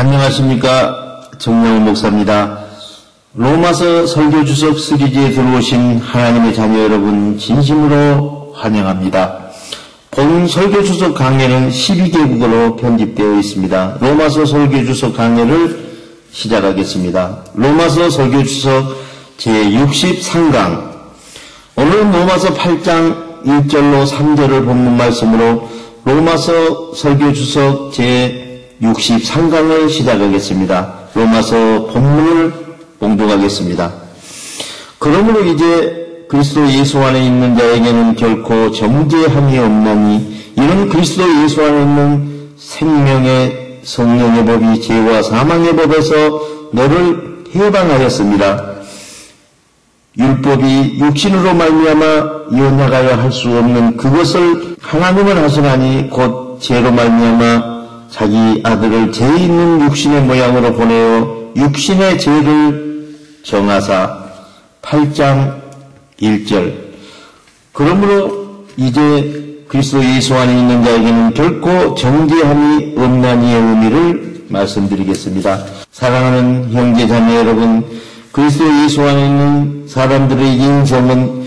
안녕하십니까. 정명훈 목사입니다. 로마서 설교주석 시리즈에 들어오신 하나님의 자녀 여러분 진심으로 환영합니다. 본 설교주석 강해는 12개국어로 편집되어 있습니다. 로마서 설교주석 강해를 시작하겠습니다. 로마서 설교주석 제63강. 오늘은 로마서 8장 1절로 3절을 본문 말씀으로 로마서 설교주석 제63강을 시작하겠습니다. 로마서 본문을 봉독하겠습니다. 그러므로 이제 그리스도 예수 안에 있는 자에게는 결코 정죄함이 없나니 이는 그리스도 예수 안에 있는 생명의 성령의 법이 죄와 사망의 법에서 너를 해방하였습니다. 율법이 육신으로 말미암아 이어나가야 할 수 없는 그것을 하나님은 하시나니 곧 죄로 말미암아 자기 아들을 죄 있는 육신의 모양으로 보내어 육신의 죄를 정하사 8장 1절. 그러므로 이제 그리스도 예수 안에 있는 자에게는 결코 정죄함이 없나니의 의미를 말씀드리겠습니다. 사랑하는 형제 자매 여러분, 그리스도 예수 안에 있는 사람들의 인생은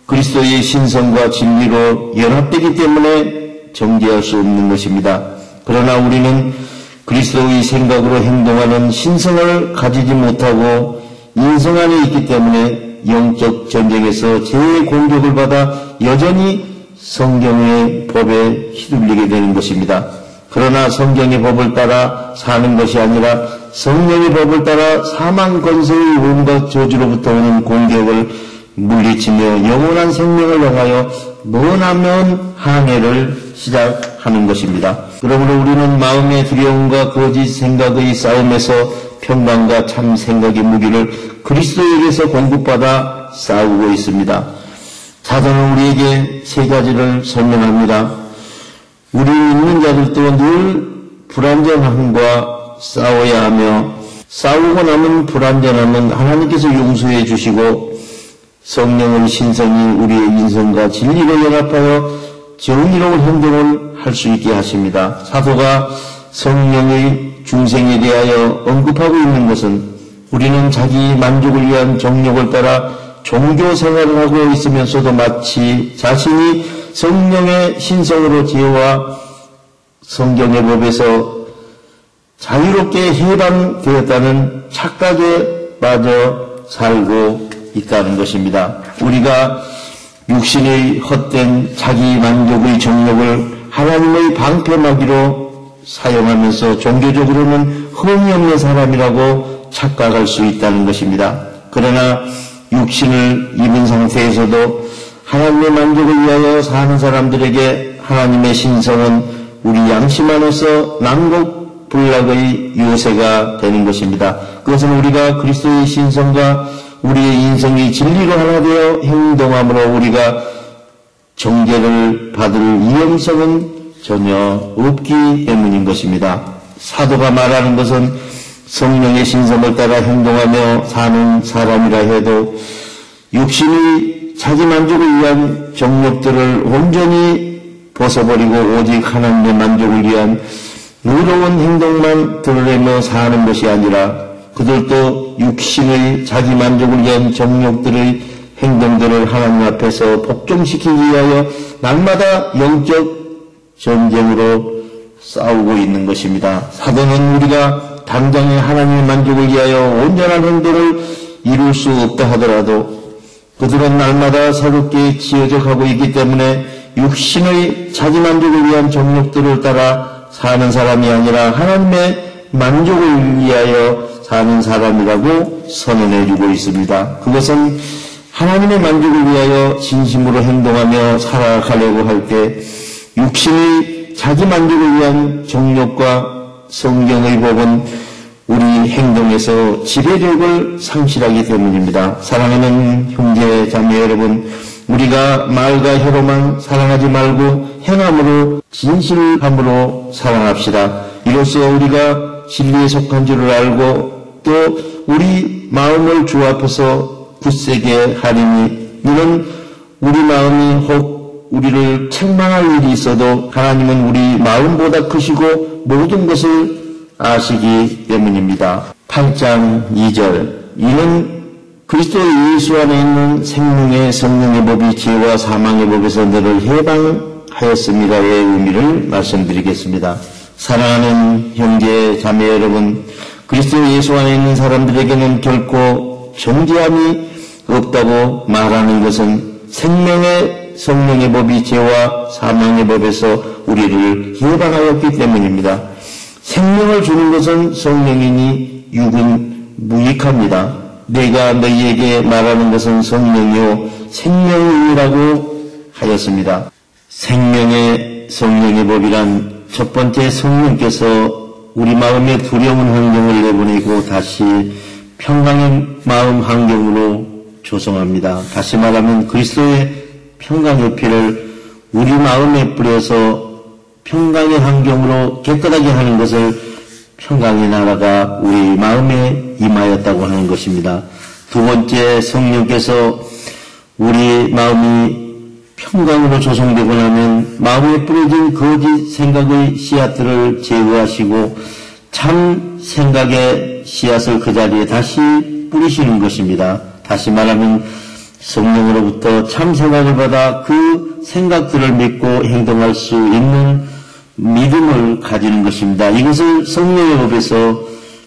그리스도의 신성과 진리로 연합되기 때문에 정죄할 수 없는 것입니다. 그러나 우리는 그리스도의 생각으로 행동하는 신성을 가지지 못하고 인성 안에 있기 때문에 영적 전쟁에서 죄의 공격을 받아 여전히 성경의 법에 휘둘리게 되는 것입니다. 그러나 성경의 법을 따라 사는 것이 아니라 성령의 법을 따라 사망 권세의 온갖 저주로부터 오는 공격을 물리치며 영원한 생명을 향하여 머나먼 항해를 시작하는 것입니다. 그러므로 우리는 마음의 두려움과 거짓 생각의 싸움에서 평강과 참 생각의 무기를 그리스도에게서 공급받아 싸우고 있습니다. 사도는 우리에게 세 가지를 설명합니다. 우리 있는 자들도 늘 불완전함과 싸워야 하며 싸우고 남은 불완전함은 하나님께서 용서해 주시고 성령의 신성이 우리의 인성과 진리로 연합하여 정의로운 행동을 할 수 있게 하십니다. 사도가 성령의 중생에 대하여 언급하고 있는 것은 우리는 자기 만족을 위한 정욕을 따라 종교 생활을 하고 있으면서도 마치 자신이 성령의 신성으로 죄와 성경의 법에서 자유롭게 해방되었다는 착각에 빠져 살고 있다는 것입니다. 우리가 육신의 헛된 자기 만족의 정욕을 하나님의 방패막이로 사용하면서 종교적으로는 흠이 없는 사람이라고 착각할 수 있다는 것입니다. 그러나 육신을 입은 상태에서도 하나님의 만족을 위하여 사는 사람들에게 하나님의 신성은 우리 양심 안에서 난곡불락의 요새가 되는 것입니다. 그것은 우리가 그리스도의 신성과 우리의 인성이 진리로 하나 되어 행동함으로 우리가 정죄를 받을 위험성은 전혀 없기 때문인 것입니다. 사도가 말하는 것은 성령의 신성을 따라 행동하며 사는 사람이라 해도 육신이 자기 만족을 위한 정욕들을 온전히 벗어버리고 오직 하나님의 만족을 위한 의로운 행동만 드러내며 사는 것이 아니라 그들도 육신의 자기 만족을 위한 정욕들의 행동들을 하나님 앞에서 복종시키기 위하여 날마다 영적 전쟁으로 싸우고 있는 것입니다. 사도는 우리가 당장의 하나님의 만족을 위하여 온전한 행동을 이룰 수 없다 하더라도 그들은 날마다 새롭게 지어져가고 있기 때문에 육신의 자기 만족을 위한 정욕들을 따라 사는 사람이 아니라 하나님의 만족을 위하여 사는 사람이라고 선언해주고 있습니다. 그것은 하나님의 만족을 위하여 진심으로 행동하며 살아가려고 할 때 육신의 자기 만족을 위한 정욕과 성경의 법은 우리 행동에서 지배력을 상실하기 때문입니다. 사랑하는 형제 자매 여러분, 우리가 말과 혀로만 사랑하지 말고 행함으로 진실함으로 사랑합시다. 이로써 우리가 진리에 속한 줄을 알고 또 우리 마음을 주 앞에서 굳세게 하리니 이는 우리 마음이 혹 우리를 책망할 일이 있어도 하나님은 우리 마음보다 크시고 모든 것을 아시기 때문입니다. 8장 2절 이는 그리스도 예수 안에 있는 생명의 성령의 법이 죄와 사망의 법에서 너를 해방하였습니다의 의미를 말씀드리겠습니다. 사랑하는 형제 자매 여러분, 그리스도 예수 안에 있는 사람들에게는 결코 정죄함이 없다고 말하는 것은 생명의 성령의 법이 죄와 사망의 법에서 우리를 해방하였기 때문입니다. 생명을 주는 것은 성령이니 육은 무익합니다. 내가 너희에게 말하는 것은 성령이요 생명이라고 하였습니다. 생명의 성령의 법이란 첫 번째 성령께서 우리 마음에 두려운 환경을 내보내고 다시 평강의 마음 환경으로 조성합니다. 다시 말하면 그리스도의 평강의 피를 우리 마음에 뿌려서 평강의 환경으로 깨끗하게 하는 것을 평강의 나라가 우리 마음에 임하였다고 하는 것입니다. 두 번째, 성령께서 우리 마음이 평강으로 조성되고 나면 마음에 뿌려진 거짓 생각의 씨앗들을 제거하시고 참 생각의 씨앗을 그 자리에 다시 뿌리시는 것입니다. 다시 말하면 성령으로부터 참 생각을 받아 그 생각들을 믿고 행동할 수 있는 믿음을 가지는 것입니다. 이것을 성령의 법에서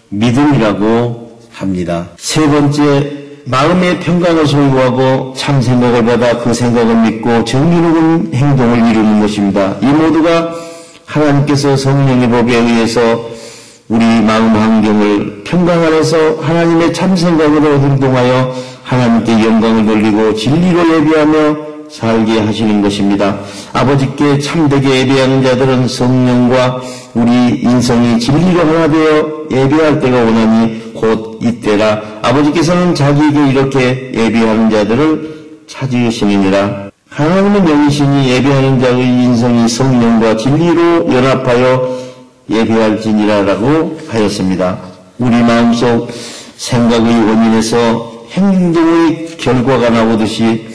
믿음이라고 합니다. 세 번째, 마음의 평강을 소유하고 참 생각을 받아 그 생각을 믿고 정의로운 행동을 이루는 것입니다. 이 모두가 하나님께서 성령의 법에 의해서 우리 마음 환경을 평강 안에서 하나님의 참 생각으로 행동하여 하나님께 영광을 돌리고 진리로 예배하며 살게 하시는 것입니다. 아버지께 참되게 예배하는 자들은 성령과 우리 인성이 진리로 하나 되어 예배할 때가 오나니 곧 이때라. 아버지께서는 자기에게 이렇게 예배하는 자들을 찾으시느니라. 하나님은 영이시니 예배하는 자의 인성이 성령과 진리로 연합하여 예배할지니라라고 하였습니다. 우리 마음속 생각의 원인에서 행동의 결과가 나오듯이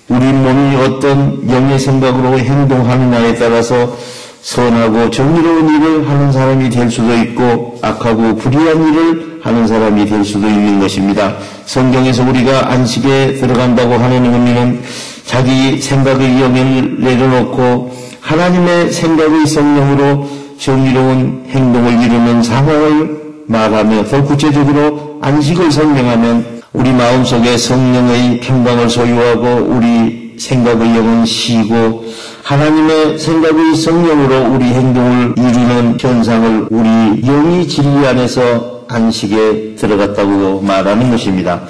우리 몸이 어떤 영의 생각으로 행동하느냐에 따라서 선하고 정의로운 일을 하는 사람이 될 수도 있고 악하고 불의한 일을 하는 사람이 될 수도 있는 것입니다. 성경에서 우리가 안식에 들어간다고 하는 의미는 자기 생각의 영을 내려놓고 하나님의 생각의 성령으로 정의로운 행동을 이루는 상황을 말하며 더 구체적으로 안식을 설명하면 우리 마음속에 성령의 평강을 소유하고 우리 생각의 영은 쉬고 하나님의 생각의 성령으로 우리 행동을 이루는 현상을 우리 영이 진리 안에서 안식에 들어갔다고 말하는 것입니다.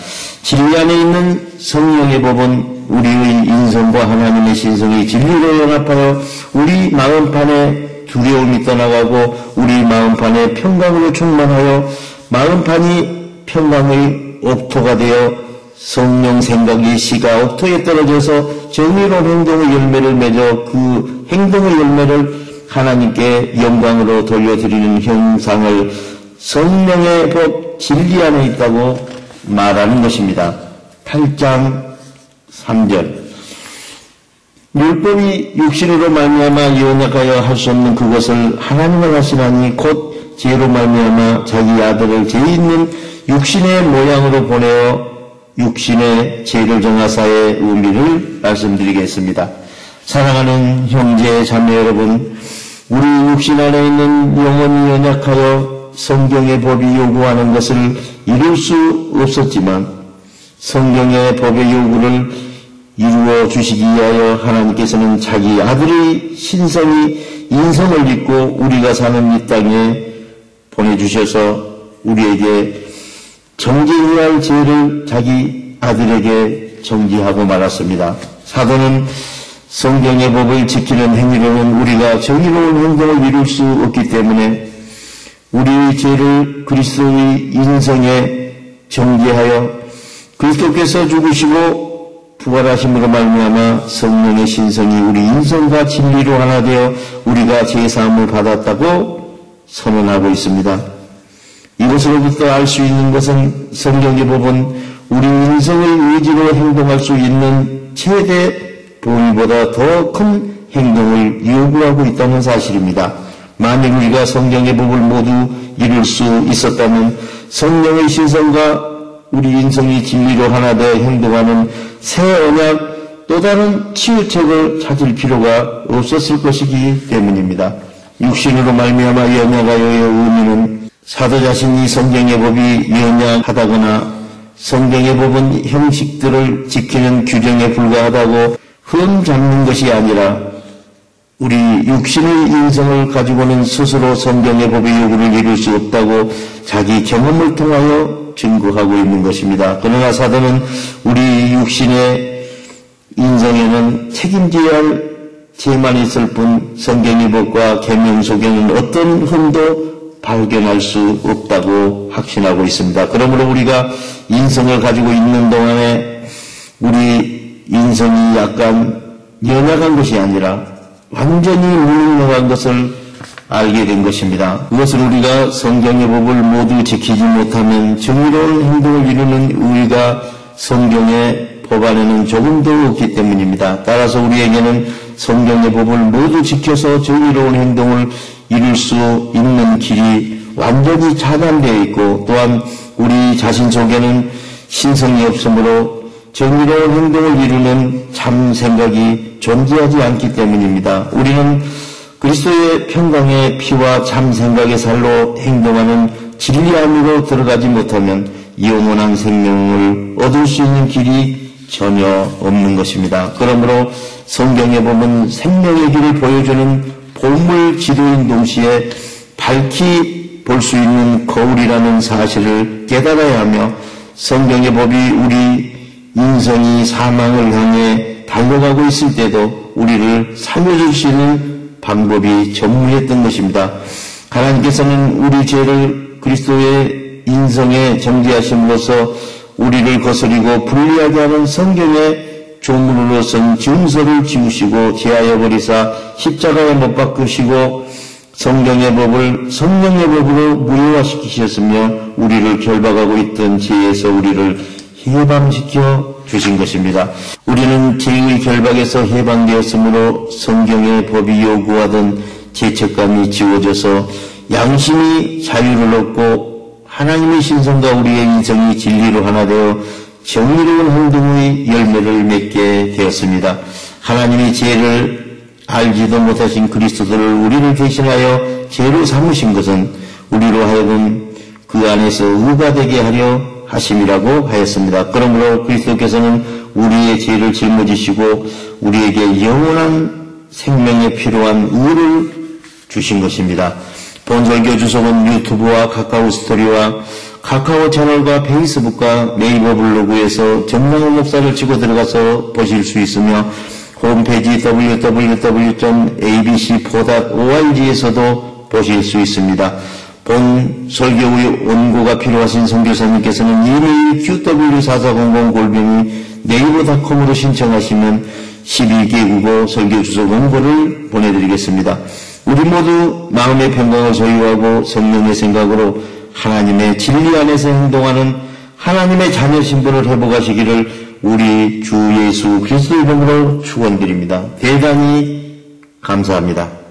진리 안에 있는 성령의 법은 우리의 인성과 하나님의 신성이 진리로 연합하여 우리 마음판에 두려움이 떠나가고 우리 마음판에 평강으로 충만하여 마음판이 평강의 옥토가 되어 성령 생각이 씨가 옥토에 떨어져서 정의로운 행동의 열매를 맺어 그 행동의 열매를 하나님께 영광으로 돌려드리는 형상을 성령의 법 진리 안에 있다고 말하는 것입니다. 8장 3절 율법이 육신으로 말미암아 연약하여 할 수 없는 그것을 하나님을 하시나니 곧 죄로 말미암아 자기 아들을 죄 있는 육신의 모양으로 보내어 육신의 죄를 정하사의 의미를 말씀드리겠습니다. 사랑하는 형제 자매 여러분, 우리 육신 안에 있는 영혼이 연약하여 성경의 법이 요구하는 것을 이룰 수 없었지만 성경의 법의 요구를 이루어 주시기 위하여 하나님께서는 자기 아들의 신성이 인성을 입고 우리가 사는 이 땅에 보내주셔서 우리에게 정죄해야 할 죄를 자기 아들에게 정죄하고 말았습니다. 사도는 성경의 법을 지키는 행위로는 우리가 정의로운 행동을 이룰 수 없기 때문에 우리의 죄를 그리스도의 인성에 정죄하여 그리스도께서 죽으시고 부활하심으로 말미암아 성령의 신성이 우리 인성과 진리로 하나 되어 우리가 죄사함을 받았다고 선언하고 있습니다. 이것으로부터 알 수 있는 것은 성경의 법은 우리 인성의 의지로 행동할 수 있는 최대 범위보다 더 큰 행동을 요구하고 있다는 사실입니다. 만일 우리가 성경의 법을 모두 이룰 수 있었다면 성령의 신성과 우리 인성이 진리로 하나 되어 행동하는 새 언약 또 다른 치유책을 찾을 필요가 없었을 것이기 때문입니다. 육신으로 말미암아 연약하여의 의미는 사도 자신이 성경의 법이 연약하다거나 성경의 법은 형식들을 지키는 규정에 불과하다고 흠잡는 것이 아니라 우리 육신의 인성을 가지고는 스스로 성경의 법의 요구를 이룰 수 없다고 자기 경험을 통하여 증거하고 있는 것입니다. 그러나 사도는 우리 육신의 인성에는 책임져야 할 죄만 있을 뿐 성경의 법과 계명 속에는 어떤 흠도 발견할 수 없다고 확신하고 있습니다. 그러므로 우리가 인성을 가지고 있는 동안에 우리 인성이 약간 연약한 것이 아니라 완전히 무능력한 것을 알게 된 것입니다. 그것을 우리가 성경의 법을 모두 지키지 못하면 정의로운 행동을 이루는 의의가 성경의 법 안에는 조금도 없기 때문입니다. 따라서 우리에게는 성경의 법을 모두 지켜서 정의로운 행동을 이룰 수 있는 길이 완전히 차단되어 있고 또한 우리 자신 속에는 신성이 없으므로 정의로운 행동을 이루는 참 생각이 존재하지 않기 때문입니다. 우리는 그리스도의 평강의 피와 참 생각의 살로 행동하는 진리 안으로 들어가지 못하면 영원한 생명을 얻을 수 있는 길이 전혀 없는 것입니다. 그러므로 성경의 법은 생명의 길을 보여주는 보물 지도인 동시에 밝히 볼 수 있는 거울이라는 사실을 깨달아야 하며 성경의 법이 우리 인성이 사망을 향해 달려가고 있을 때도 우리를 살려줄 수 있는 방법이 전무했던 것입니다. 하나님께서는 우리 죄를 그리스도의 인성에 정죄하심으로써 우리를 거스리고 불리하게 하는 성경의 조문으로선 증서를 지우시고 제하여 버리사 십자가에 못 박으시고 성경의 법을 성령의 법으로 무효화시키셨으며 우리를 결박하고 있던 죄에서 우리를 해방시켜 주신 것입니다. 우리는 죄의 결박에서 해방되었으므로 성경의 법이 요구하던 죄책감이 지워져서 양심이 자유를 얻고 하나님의 신성과 우리의 인성이 진리로 하나 되어 정의로운 행동의 열매를 맺게 되었습니다. 하나님이 죄를 알지도 못하신 그리스도를 우리를 대신하여 죄로 삼으신 것은 우리로 하여금 그 안에서 의가 되게 하려 하심이라고 하였습니다. 그러므로 그리스도께서는 우리의 죄를 짊어지시고 우리에게 영원한 생명에 필요한 의를 주신 것입니다. 본설교 주소는 유튜브와 카카오 스토리와 카카오 채널과 페이스북과 네이버 블로그에서 정명훈 목사를 치고 들어가서 보실 수 있으며 홈페이지 www.abc4.org에서도 보실 수 있습니다. 본 설교의 원고가 필요하신 선교사님께서는 이메일 qw4400@네이버닷컴으로 신청하시면 12개국어 설교 주소 원고를 보내드리겠습니다. 우리 모두 마음의 평강을 소유하고 성령의 생각으로 하나님의 진리 안에서 행동하는 하나님의 자녀 신분을 회복하시기를 우리 주 예수 그리스도의 이름으로 축원드립니다. 대단히 감사합니다.